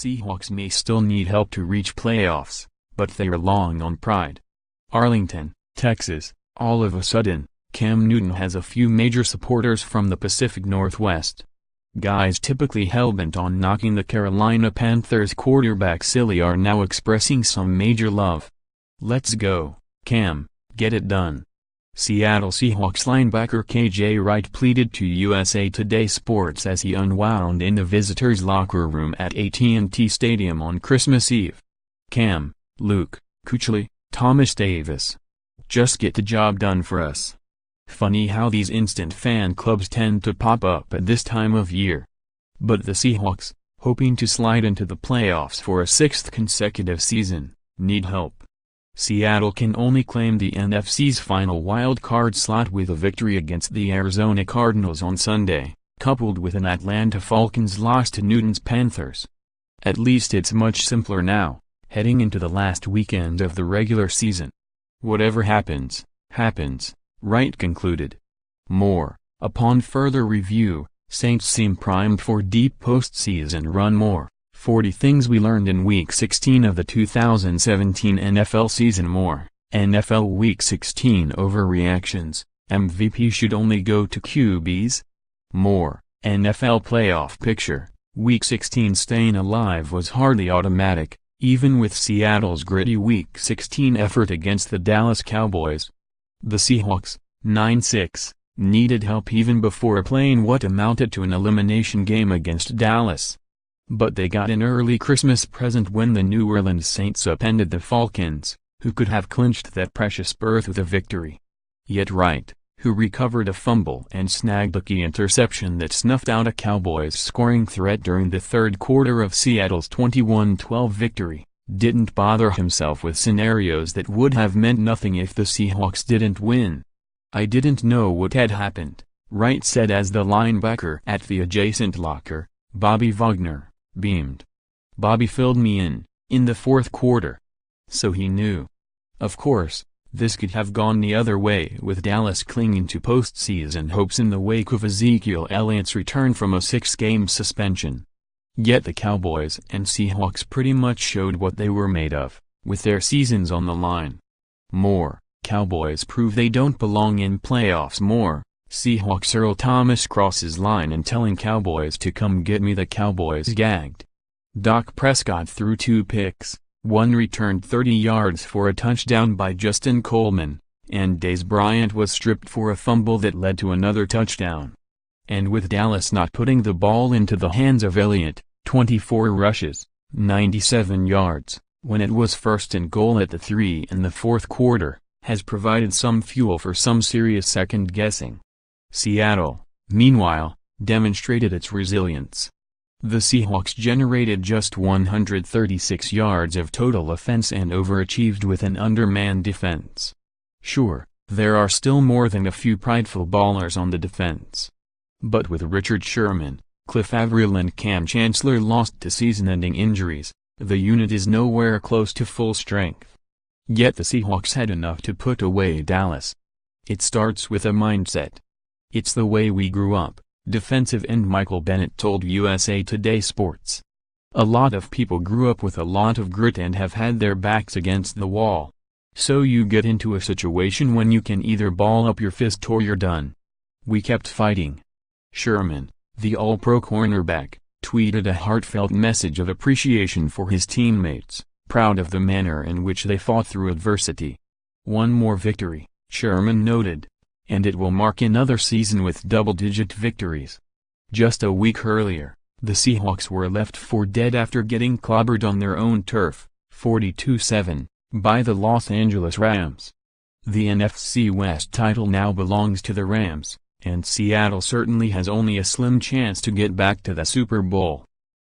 Seahawks may still need help to reach playoffs, but they are long on pride. Arlington, Texas, all of a sudden, Cam Newton has a few major supporters from the Pacific Northwest. Guys typically hellbent on knocking the Carolina Panthers quarterback silly are now expressing some major love. "Let's go, Cam, get it done." Seattle Seahawks linebacker KJ Wright pleaded to USA Today Sports as he unwound in the visitors' locker room at AT&T Stadium on Christmas Eve. "Cam, Luke, Kuechly, Thomas Davis. Just get the job done for us." Funny how these instant fan clubs tend to pop up at this time of year. But the Seahawks, hoping to slide into the playoffs for a sixth consecutive season, need help. Seattle can only claim the NFC's final wild-card slot with a victory against the Arizona Cardinals on Sunday, coupled with an Atlanta Falcons loss to Newton's Panthers. At least it's much simpler now, heading into the last weekend of the regular season. Whatever happens, happens, Wright concluded. More, upon further review, Saints seem primed for deep postseason run. More, 40 things we learned in Week 16 of the 2017 NFL season. More, NFL Week 16 overreactions, MVP should only go to QBs. More, NFL playoff picture, Week 16 staying alive was hardly automatic, even with Seattle's gritty Week 16 effort against the Dallas Cowboys. The Seahawks, 9-6, needed help even before playing what amounted to an elimination game against Dallas. But they got an early Christmas present when the New Orleans Saints upended the Falcons, who could have clinched that precious berth with a victory. Yet Wright, who recovered a fumble and snagged a key interception that snuffed out a Cowboys scoring threat during the third quarter of Seattle's 21-12 victory, didn't bother himself with scenarios that would have meant nothing if the Seahawks didn't win. "I didn't know what had happened," Wright said as the linebacker at the adjacent locker, Bobby Wagner, beamed. "Bobby filled me in the fourth quarter. So he knew. Of course, this could have gone the other way with Dallas clinging to postseason hopes in the wake of Ezekiel Elliott's return from a 6-game suspension. Yet the Cowboys and Seahawks pretty much showed what they were made of, with their seasons on the line. More, Cowboys prove they don't belong in playoffs. More, Seahawks Earl Thomas crosses line and telling Cowboys to come get me. The Cowboys gagged. Dak Prescott threw 2 picks, one returned 30 yards for a touchdown by Justin Coleman, and Dez Bryant was stripped for a fumble that led to another touchdown. And with Dallas not putting the ball into the hands of Elliott, 24 rushes, 97 yards, when it was 1st and goal at the 3 in the fourth quarter, has provided some fuel for some serious second-guessing. Seattle, meanwhile, demonstrated its resilience. The Seahawks generated just 136 yards of total offense and overachieved with an undermanned defense. Sure, there are still more than a few prideful ballers on the defense. But with Richard Sherman, Cliff Avril and Cam Chancellor lost to season-ending injuries, the unit is nowhere close to full strength. Yet the Seahawks had enough to put away Dallas. It starts with a mindset. "It's the way we grew up," defensive end Michael Bennett told USA Today Sports. "A lot of people grew up with a lot of grit and have had their backs against the wall. So you get into a situation when you can either ball up your fist or you're done. We kept fighting." Sherman, the All-Pro cornerback, tweeted a heartfelt message of appreciation for his teammates, proud of the manner in which they fought through adversity. "One more victory," Sherman noted, "and it will mark another season with double-digit victories." Just a week earlier, the Seahawks were left for dead after getting clobbered on their own turf, 42-7, by the Los Angeles Rams. The NFC West title now belongs to the Rams, and Seattle certainly has only a slim chance to get back to the Super Bowl.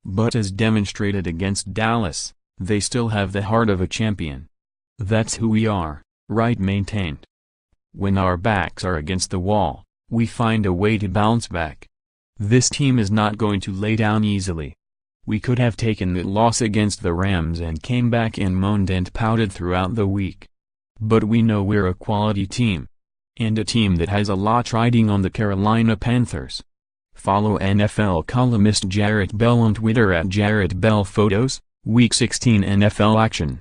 But as demonstrated against Dallas, they still have the heart of a champion. "That's who we are," Wright maintained. "When our backs are against the wall, we find a way to bounce back. This team is not going to lay down easily. We could have taken the loss against the Rams and came back and moaned and pouted throughout the week. But we know we're a quality team. And a team that has a lot riding on the Carolina Panthers. Follow NFL columnist Jarrett Bell on Twitter @JarrettBellPhotos. Week 16 NFL action.